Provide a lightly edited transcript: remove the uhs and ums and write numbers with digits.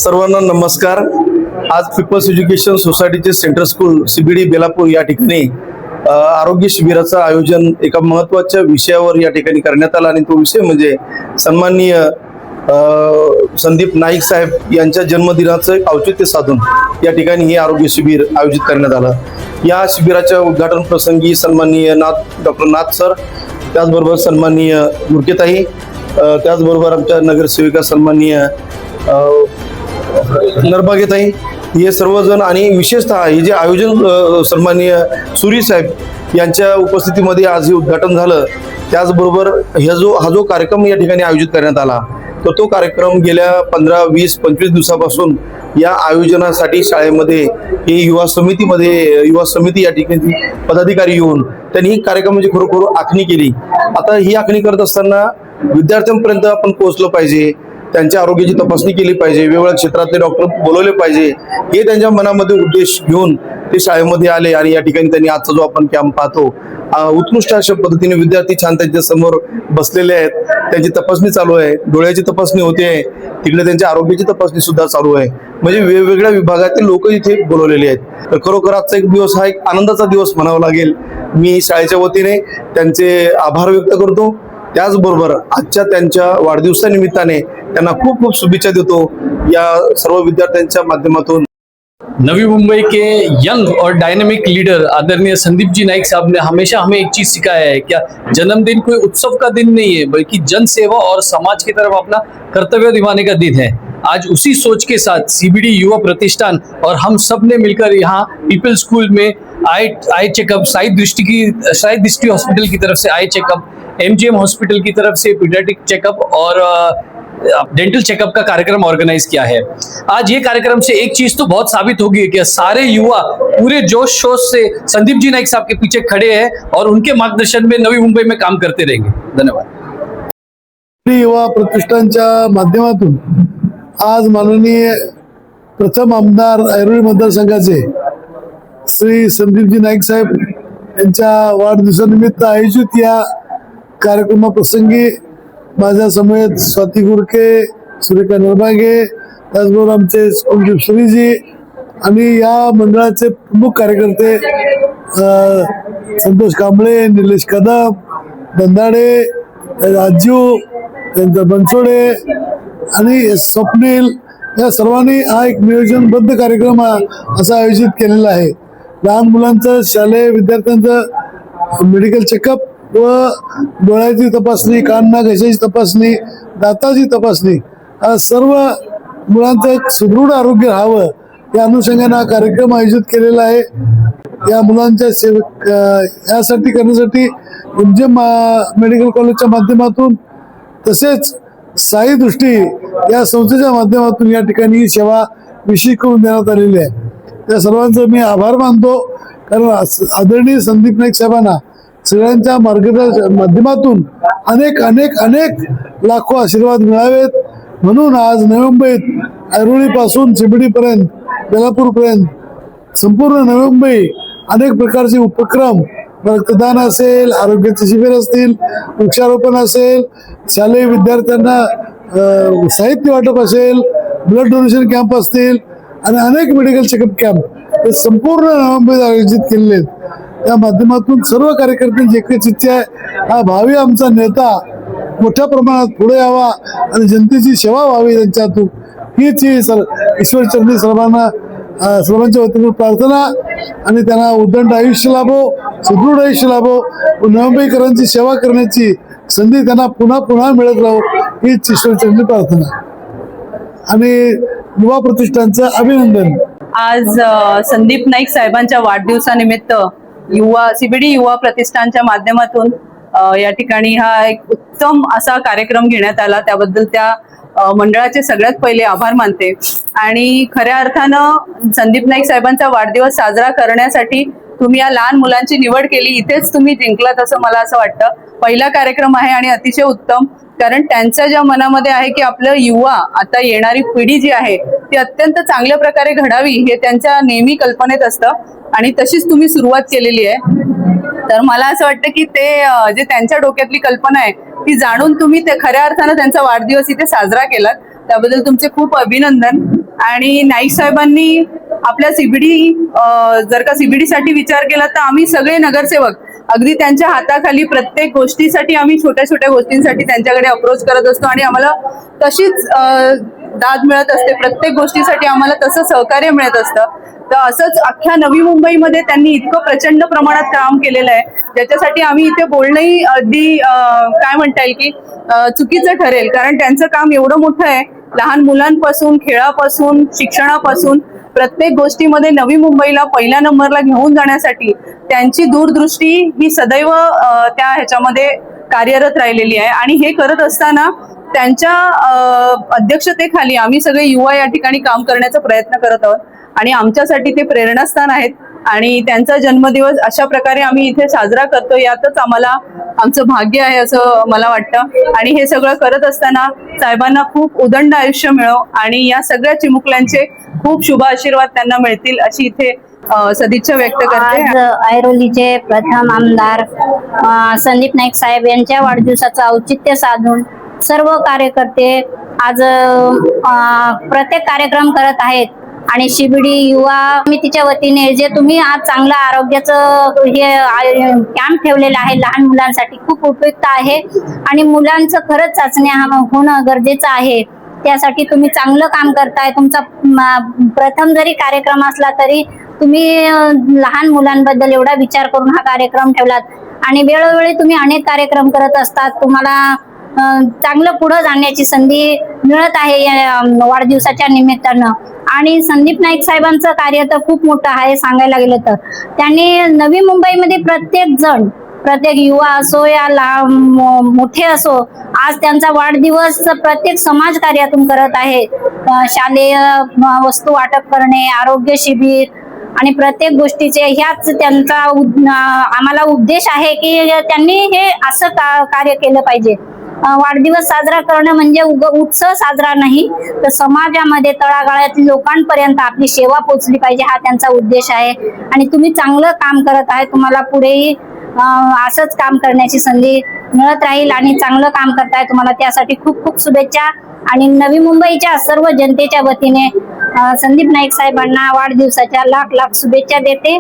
सर्वांना नमस्कार। आज पीपल्स एज्युकेशन सोसायटीचे सेंट्रल स्कूल CBD बेलापूर या ठिकाणी आरोग्य शिबिराचं आयोजन एका महत्त्वाच्या विषयावर या ठिकाणी करण्यात आलं आणि तो विषय म्हणजे सन्माननीय संदीप नाईक साहेब यांच्या जन्मदिनाचं औचित्य साधून या ठिकाणी हे आरोग्य शिबिर आयोजित करण्यात आलं। या शिबिराच्या उद्घाटन प्रसंगी सन्माननीय डॉक्टर नाथ सर, त्याचबरोबर सन्माननीय मुर्केताई, त्याचबरोबर आमच्या नगरसेविका सन्माननीय नरबागेताई, हे सर्वजण आणि विशेषतः हे जे आयोजन सन्माननीय सुरी साहेब यांच्या उपस्थितीमध्ये आज हे उद्घाटन झालं। त्याचबरोबर हा जो कार्यक्रम या ठिकाणी आयोजित करण्यात आला तो कार्यक्रम गेल्या 15, 20, 25 दिवसापासून या आयोजनासाठी शाळेमध्ये ही युवा समिती या ठिकाणी पदाधिकारी येऊन त्यांनी ही कार्यक्रमाची खरोखर आखणी केली। आता ही आखणी करत असताना विद्यार्थ्यांपर्यंत आपण पोहोचलं पाहिजे, त्यांच्या आरोग्याची तपासणी केली पाहिजे, वेगवेगळ्या क्षेत्रातले डॉक्टर बोलवले पाहिजे, हे त्यांच्या मनामध्ये उद्देश घेऊन ते शाळेमध्ये आले आणि या ठिकाणी त्यांनी आजचा जो आपण कॅम्प पाहतो उत्कृष्ट अशा पद्धतीने विद्यार्थी छान त्यांच्या समोर बसलेले आहेत, त्यांची तपासणी चालू आहे, डोळ्याची तपासणी होते आहे, तिकडे त्यांच्या आरोग्याची तपासणी सुद्धा चालू आहे। म्हणजे वेगवेगळ्या विभागातील लोक इथे बोलवलेले आहेत। तर खरोखर आजचा एक दिवस हा एक आनंदाचा दिवस म्हणावा लागेल। मी शाळेच्या वतीने त्यांचे आभार व्यक्त करतो। त्याचबरोबर आजच्या त्यांच्या वाढदिवसानिमित्ताने त्यांना खूप खूप शुभेच्छा देतो या सर्व विद्यार्थ्यांच्या माध्यमातून। नवी मुंबई के यंग और डायनेमिक लीडर आदरणीय संदीप जी नाइक साहब ने हमेशा हमें एक चीज सिखाया है, क्या जन्मदिन कोई उत्सव का दिन नहीं है बल्कि जन सेवा और समाज की तरफ अपना कर्तव्य निभाने का दिन है। आज उसी सोच के साथ CBD युवा प्रतिष्ठान और हम सब ने मिलकर यहाँ पीपल स्कूल में आई चेकअप, शाहिद दृष्टि हॉस्पिटल की तरफ से आई चेकअप, MGM हॉस्पिटल की तरफ से पीडियाट्रिक चेकअप और डेंटल चेकअप का कार्यक्रम ऑर्गेनाइज किया है। आज ये कार्यक्रम से एक चीज तो बहुत साबित होगी कि सारे युवा पूरे जोश शोश से संदीप जी नाइक साहब के पीछे खड़े हैं और उनके मार्गदर्शन में नवी मुंबई में काम करते रहेंगे। धन्यवाद। युवा प्रतिष्ठानच्या माध्यमातून आज माननीय प्रथम आमदार ऐरोली मतदारसंघाचे श्री संदीपजी नाईक साहेब यांच्या वाढदिवसानिमित्त आयोजित या कार्यक्रमाप्रसंगी माझ्या समेत स्वाती गुरके, सुरेखा नरबागे, त्याचबरोबर आमचे श्रीजी आणि या मंडळाचे प्रमुख कार्यकर्ते संतोष कांबळे, निलेश कदम, दंदाडे, राजू, त्यांचा बनसोडे आणि स्वप्नील, या सर्वांनी हा एक नियोजनबद्ध कार्यक्रम असा आयोजित केलेला आहे। लहान मुलांचं, शालेय विद्यार्थ्यांचं मेडिकल चेकअप व डोळ्याची तपासणी, कान नाक घशाची तपासणी, दाताची तपासणी, सर्व मुलांचं एक सुदृढ आरोग्य राहावं या अनुषंगाने हा कार्यक्रम आयोजित केलेला आहे। या मुलांच्या यासाठी करण्यासाठी MGM मेडिकल कॉलेजच्या माध्यमातून तसेच साई दृष्टी या संस्थेच्या माध्यमातून या ठिकाणी ही सेवा विशेष करून देण्यात आलेली आहे। त्या सर्वांचा मी आभार मानतो, कारण आदरणीय संदीप नाईक साहेबांना सगळ्यांच्या माध्यमातून अनेक अनेक अनेक लाखो आशीर्वाद मिळावेत, म्हणून आज नवी मुंबईत ऐरोली पासून CBD पर्यंत, बेलापूर पर्यंत संपूर्ण नवी मुंबई अनेक प्रकारचे उपक्रम, रक्तदान असेल, आरोग्याचे शिबिर असतील, वृक्षारोपण असेल, शालेय विद्यार्थ्यांना साहित्य वाटप असेल, ब्लड डोनेशन कॅम्प असतील आणि अनेक मेडिकल चेकअप कॅम्प हे संपूर्ण नवी मुंबईत आयोजित केलेले आहेत। त्या माध्यमातून सर्व कार्यकर्त्यांची एकच इच्छा आहे, हा भावी आमचा नेता मोठ्या प्रमाणात पुढे यावा आणि जनतेची सेवा व्हावी त्यांच्या हातून, हीच ईश्वरचरणी सर्वांच्या वतीने प्रार्थना आणि त्यांना उदंड आयुष्य लाभो, सुदृढ आयुष्य लाभो, मुंबईकरांची सेवा करण्याची संधी त्यांना पुन्हा पुन्हा मिळत राहो, हीच ईश्वरचरणी प्रार्थना आणि युवा प्रतिष्ठानचं अभिनंदन। आज संदीप नाईक साहेबांच्या वाढदिवसानिमित्त CBD युवा प्रतिष्ठानच्या माध्यमातून या ठिकाणी हा एक उत्तम असा कार्यक्रम घेण्यात आला, त्याबद्दल त्या मंडळाचे सगळ्यात पहिले आभार मानते। आणि खऱ्या अर्थानं संदीप नाईक साहेबांचा वाढदिवस साजरा करण्यासाठी तुम्ही या लहान मुलांची निवड केली, इथेच तुम्ही जिंकलात असं मला असं वाटतं। पहिला कार्यक्रम आहे आणि अतिशय उत्तम, कारण त्यांच्या ज्या मनामध्ये आहे की आपलं युवा, आता येणारी पिढी जी आहे ती अत्यंत चांगल्या प्रकारे घडावी हे त्यांच्या नेहमी कल्पनेत असतं आणि तशीच तुम्ही सुरुवात केलेली आहे। तर मला असं वाटतं की ते जे त्यांच्या डोक्यातली कल्पना आहे ती जाणून तुम्ही ते खऱ्या अर्थानं त्यांचा वाढदिवस इथे साजरा केलात त्याबद्दल तुमचे खूप अभिनंदन. आणि नाईक साहेबांनी आपल्या सीबीडी जर का सीबीडी साठी विचार केला तर आम्ही सगळे नगरसेवक अगदी त्यांच्या हाताखाली प्रत्येक गोष्टीसाठी आम्ही छोट्या छोट्या गोष्टींसाठी त्यांच्याकडे अप्रोच करत असतो आणि आम्हाला तशीच दाद मिळत असते. प्रत्येक गोष्टीसाठी आम्हाला तसं सहकार्य मिळत असतं. तर असंच अख्ख्या नवी मुंबईमध्ये त्यांनी इतकं प्रचंड प्रमाणात काम केलेलं आहे ज्याच्यासाठी आम्ही इथे बोलणंही अगदी काय म्हणता येईल की चुकीचं ठरेल. कारण त्यांचं काम एवढं मोठं आहे, लहान मुलांपासून खेळापासून शिक्षणापासून प्रत्येक गोष्टीमध्ये नवी मुंबईला पहिल्या नंबरला घेऊन जाण्यासाठी त्यांची दूरदृष्टी ही सदैव त्या ह्याच्यामध्ये कार्यरत राहिलेली आहे. आणि हे करत असताना त्यांच्या अध्यक्षतेखाली आम्ही सगळे युवा या ठिकाणी काम करण्याचा प्रयत्न करत आहोत आणि आमच्यासाठी ते प्रेरणास्थान आहेत. आणि त्यांचा जन्मदिवस अशा प्रकारे आम्ही इथे साजरा करतो यातच आम्हाला आमचं भाग्य आहे असं मला वाटतं. आणि हे सगळं करत असताना साहेबांना खूप उदंड आयुष्य मिळो आणि या सगळ्या चिमुकल्यांचे खूप शुभ आशीर्वाद त्यांना मिळतील अशी इथे सदिच्छा व्यक्त करते. आज ऐरोलीचे प्रथम आमदार संदीप नाईक साहेब यांच्या वाढदिवसाचं औचित्य साधून सर्व कार्यकर्ते आज प्रत्येक कार्यक्रम करत आहेत. आणि शिबिडी युवा समितीच्या वतीने जे तुम्ही आज चांगलं आरोग्याचं हे कॅम्प ठेवलेलं आहे लहान मुलांसाठी खूप उपयुक्त आहे. आणि मुलांचं खरंच चाचण्या होणं गरजेचं आहे. त्यासाठी तुम्ही चांगलं काम करताय. तुमचा प्रथम जरी कार्यक्रम असला तरी तुम्ही लहान मुलांबद्दल एवढा विचार करून हा कार्यक्रम ठेवलात. आणि वेळोवेळी तुम्ही अनेक कार्यक्रम करत असतात. तुम्हाला चांगलं पुढे जाण्याची संधी मिळत आहे या वाढदिवसाच्या निमित्तानं. आणि संदीप नाईक साहेबांचं कार्य तर खूप मोठं आहे सांगायला गेलं तर. त्यांनी नवी मुंबईमध्ये प्रत्येक युवा असो या मोठे असो आज त्यांचा वाढदिवस प्रत्येक समाज कार्यातून करत आहे. शालेय वस्तू वाटप करणे, आरोग्य शिबिर आणि प्रत्येक गोष्टीचे ह्याच त्यांचा आम्हाला उद्देश आहे की त्यांनी हे असं कार्य केलं पाहिजे. वाढदिवस साजरा करणं म्हणजे उत्सव साजरा नाही तर समाजामध्ये तळागाळातील लोकांपर्यंत आपली सेवा पोहोचली पाहिजे हा त्यांचा उद्देश आहे. आणि तुम्ही चांगलं काम करत आहे. तुम्हाला पुढेही असंच काम करण्याची संधी मिळत राहील आणि चांगलं काम करताय. तुम्हाला त्यासाठी खूप खूप शुभेच्छा. आणि नवी मुंबईच्या सर्व जनतेच्या वतीने संदीप नाईक साहेबांना वाढदिवसाच्या लाख लाख शुभेच्छा देते.